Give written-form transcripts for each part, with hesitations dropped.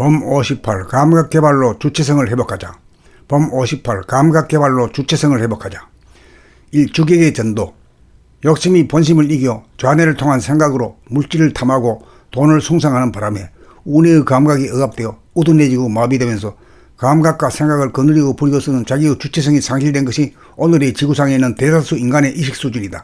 범 58 감각개발로 주체성을 회복하자. 범 58 감각개발로 주체성을 회복하자. 1. 주객의 전도. 욕심이 본심을 이겨 좌뇌를 통한 생각으로 물질을 탐하고 돈을 숭상하는 바람에 운해의 감각이 억압되어 우둔해지고 마비되면서 감각과 생각을 거느리고 부리고 쓰는 자기의 주체성이 상실된 것이 오늘의 지구상에 있는 대다수 인간의 의식 수준이다.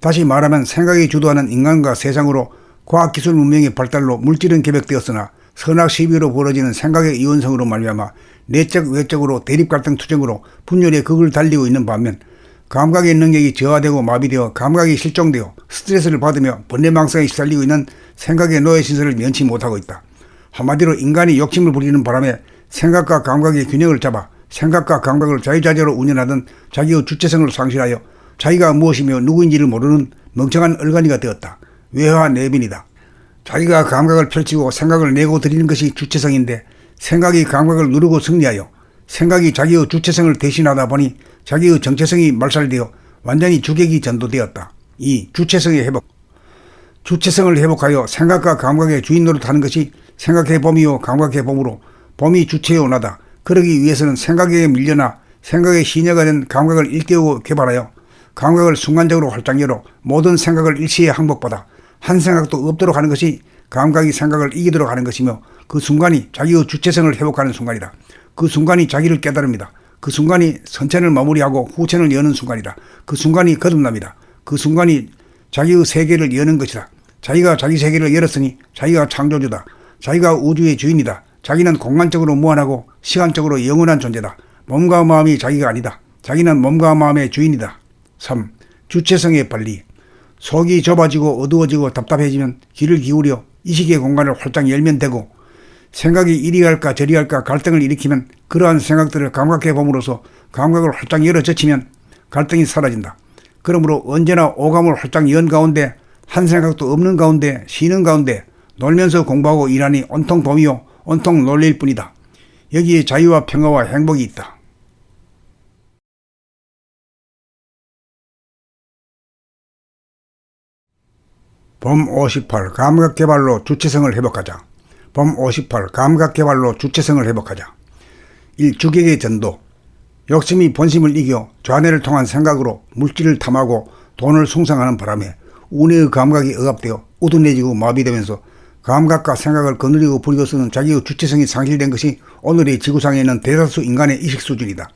다시 말하면 생각이 주도하는 인간과 세상으로 과학기술 문명의 발달로 물질은 개벽되었으나 선악 시비로 벌어지는 생각의 이원성으로 말미암아 내적 외적으로 대립갈등 투쟁으로 분열의 극을 달리고 있는 반면 감각의 능력이 저하되고 마비되어 감각이 실종되어 스트레스를 받으며 번뇌망상에 시달리고 있는 생각의 노예 신세를 면치 못하고 있다. 한마디로 인간이 욕심을 부리는 바람에 생각과 감각의 균형을 잡아 생각과 감각을 자유자재로 운영하던 자기의 주체성을 상실하여 자기가 무엇이며 누구인지를 모르는 멍청한 얼간이가 되었다. 외화내빈이다. 자기가 감각을 펼치고 생각을 내고 드리는 것이 주체성인데 생각이 감각을 누르고 승리하여 생각이 자기의 주체성을 대신하다 보니 자기의 정체성이 말살되어 완전히 주객이 전도되었다. 2. 주체성의 회복. 주체성을 회복하여 생각과 감각의 주인 노릇하는 것이 생각의 범위요 감각의 범으로 범이 주체요 나다. 그러기 위해서는 생각에 밀려나 생각의 시녀가 된 감각을 일깨우고 개발하여 감각을 순간적으로 활짝 열어 모든 생각을 일시에 항복받아 한 생각도 없도록 하는 것이 감각이 생각을 이기도록 하는 것이며 그 순간이 자기의 주체성을 회복하는 순간이다. 그 순간이 자기를 깨달습니다. 그 순간이 선천을 마무리하고 후천을 여는 순간이다. 그 순간이 거듭납니다. 그 순간이 자기의 세계를 여는 것이다. 자기가 자기 세계를 열었으니 자기가 창조주다. 자기가 우주의 주인이다. 자기는 공간적으로 무한하고 시간적으로 영원한 존재다. 몸과 마음이 자기가 아니다. 자기는 몸과 마음의 주인이다. 3. 주체성의 발리. 속이 좁아지고 어두워지고 답답해지면 귀를 기울여 이식의 공간을 활짝 열면 되고 생각이 이리 할까 저리 할까 갈등을 일으키면 그러한 생각들을 감각해 봄으로써 감각을 활짝 열어 젖히면 갈등이 사라진다. 그러므로 언제나 오감을 활짝 연 가운데 한 생각도 없는 가운데 쉬는 가운데 놀면서 공부하고 일하니 온통 봄이요 온통 놀릴 뿐이다. 여기에 자유와 평화와 행복이 있다. 범 58 감각개발로 주체성을 회복하자. 범 58 감각개발로 주체성을 회복하자. 1. 주객의 전도. 욕심이 본심을 이겨 좌뇌를 통한 생각으로 물질을 탐하고 돈을 숭상하는 바람에 운해의 감각이 억압되어 우둔해지고 마비되면서 감각과 생각을 거느리고 부리고 쓰는 자기의 주체성이 상실된 것이 오늘의 지구상에 있는 대다수 인간의 의식 수준이다.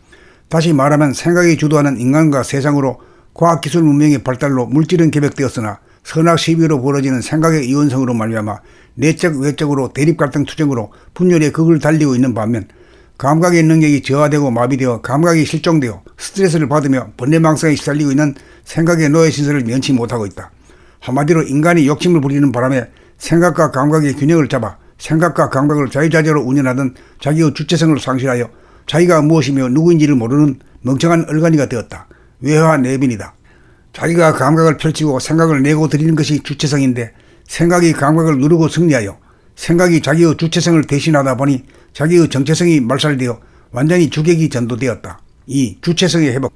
다시 말하면 생각이 주도하는 인간과 세상으로 과학기술 문명의 발달로 물질은 개벽되었으나 선악 시비로 벌어지는 생각의 이원성으로 말미암아 내적 외적으로 대립갈등 투쟁으로 분열의 극을 달리고 있는 반면 감각의 능력이 저하되고 마비되어 감각이 실종되어 스트레스를 받으며 번뇌망상에 시달리고 있는 생각의 노예 신세를 면치 못하고 있다. 한마디로 인간이 욕심을 부리는 바람에 생각과 감각의 균형을 잡아 생각과 감각을 자유자재로 운영하던 자기의 주체성을 상실하여 자기가 무엇이며 누구인지를 모르는 멍청한 얼간이가 되었다. 외화내빈이다. 자기가 감각을 펼치고 생각을 내고 드리는 것이 주체성인데 생각이 감각을 누르고 승리하여 생각이 자기의 주체성을 대신하다 보니 자기의 정체성이 말살되어 완전히 주객이 전도되었다. 2. 주체성의 회복.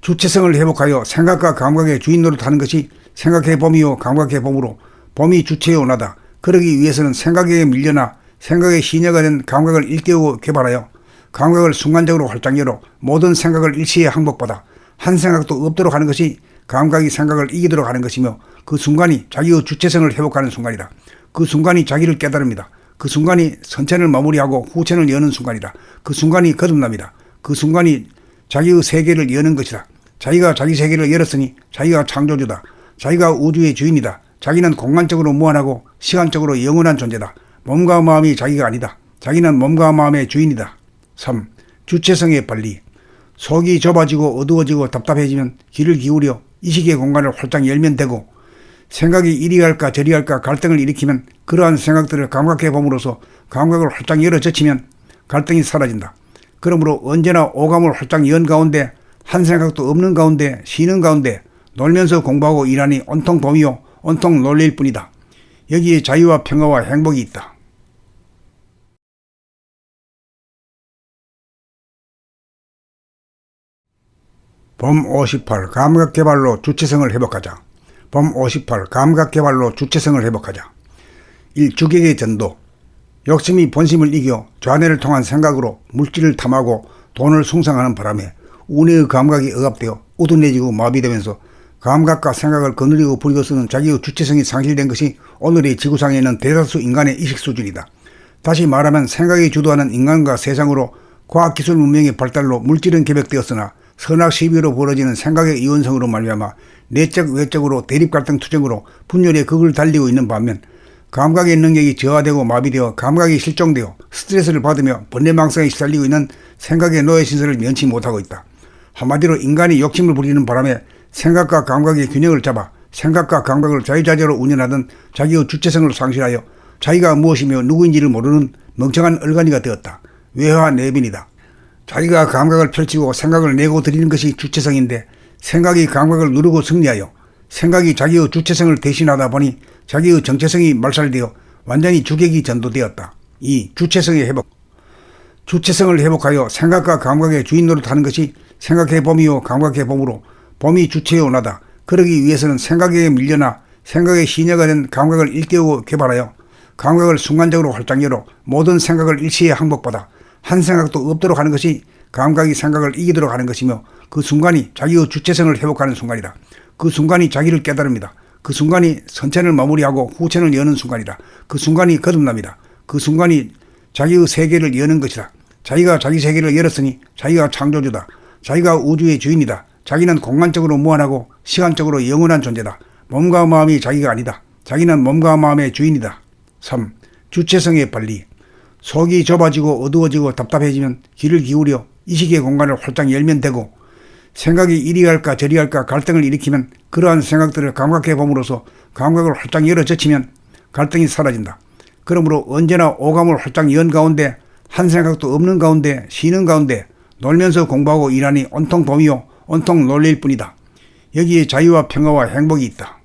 주체성을 회복하여 생각과 감각의 주인 노릇하는 것이 생각의 범위요 감각의 범으로 범이 주체요 나다. 그러기 위해서는 생각에 밀려나 생각의 시녀가 된 감각을 일깨우고 개발하여 감각을 순간적으로 활짝 열어 모든 생각을 일시에 항복받아 한 생각도 없도록 하는 것이 감각이 생각을 이기도록 하는 것이며 그 순간이 자기의 주체성을 회복하는 순간이다. 그 순간이 자기를 깨달습니다. 그 순간이 선천을 마무리하고 후천을 여는 순간이다. 그 순간이 거듭납니다. 그 순간이 자기의 세계를 여는 것이다. 자기가 자기 세계를 열었으니 자기가 창조주다. 자기가 우주의 주인이다. 자기는 공간적으로 무한하고 시간적으로 영원한 존재다. 몸과 마음이 자기가 아니다. 자기는 몸과 마음의 주인이다. 3. 주체성의 발리. 속이 좁아지고 어두워지고 답답해지면 귀를 기울여 이식의 공간을 활짝 열면 되고 생각이 이리 할까 저리 할까 갈등을 일으키면 그러한 생각들을 감각해 봄으로써 감각을 활짝 열어 젖히면 갈등이 사라진다. 그러므로 언제나 오감을 활짝 연 가운데 한 생각도 없는 가운데 쉬는 가운데 놀면서 공부하고 일하니 온통 봄이요 온통 놀릴 뿐이다. 여기에 자유와 평화와 행복이 있다. 범 58 감각개발로 주체성을 회복하자. 범 58 감각개발로 주체성을 회복하자. 1. 주객의 전도. 욕심이 본심을 이겨 좌뇌를 통한 생각으로 물질을 탐하고 돈을 숭상하는 바람에 운해의 감각이 억압되어 우둔해지고 마비되면서 감각과 생각을 거느리고 부리고 쓰는 자기의 주체성이 상실된 것이 오늘의 지구상에 있는 대다수 인간의 의식 수준이다. 다시 말하면 생각이 주도하는 인간과 세상으로 과학기술 문명의 발달로 물질은 개벽되었으나 선악 시비로 벌어지는 생각의 이원성으로 말미암아 내적 외적으로 대립갈등 투쟁으로 분열의 극을 달리고 있는 반면 감각의 능력이 저하되고 마비되어 감각이 실종되어 스트레스를 받으며 번뇌망상에 시달리고 있는 생각의 노예 신세를 면치 못하고 있다. 한마디로 인간이 욕심을 부리는 바람에 생각과 감각의 균형을 잡아 생각과 감각을 자유자재로 운영하던 자기의 주체성을 상실하여 자기가 무엇이며 누구인지를 모르는 멍청한 얼간이가 되었다. 외화내빈이다. 자기가 감각을 펼치고 생각을 내고 드리는 것이 주체성인데 생각이 감각을 누르고 승리하여 생각이 자기의 주체성을 대신하다 보니 자기의 정체성이 말살되어 완전히 주객이 전도되었다. 2. 주체성의 회복. 주체성을 회복하여 생각과 감각의 주인 노릇하는 것이 생각의 범위요 감각의 범으로 범위 주체요 나다. 그러기 위해서는 생각에 밀려나 생각의 시녀가 된 감각을 일깨우고 개발하여 감각을 순간적으로 활짝 열어 모든 생각을 일시에 항복받아 한 생각도 없도록 하는 것이 감각이 생각을 이기도록 하는 것이며 그 순간이 자기의 주체성을 회복하는 순간이다. 그 순간이 자기를 깨달습니다. 그 순간이 선천을 마무리하고 후천을 여는 순간이다. 그 순간이 거듭납니다. 그 순간이 자기의 세계를 여는 것이다. 자기가 자기 세계를 열었으니 자기가 창조주다. 자기가 우주의 주인이다. 자기는 공간적으로 무한하고 시간적으로 영원한 존재다. 몸과 마음이 자기가 아니다. 자기는 몸과 마음의 주인이다. 3. 주체성의 발리. 속이 좁아지고 어두워지고 답답해지면 귀를 기울여 이식의 공간을 활짝 열면 되고 생각이 이리 갈까 저리 갈까 갈등을 일으키면 그러한 생각들을 감각해 봄으로써 감각을 활짝 열어 젖히면 갈등이 사라진다. 그러므로 언제나 오감을 활짝 연 가운데 한 생각도 없는 가운데 쉬는 가운데 놀면서 공부하고 일하니 온통 봄이요 온통 놀릴 뿐이다. 여기에 자유와 평화와 행복이 있다.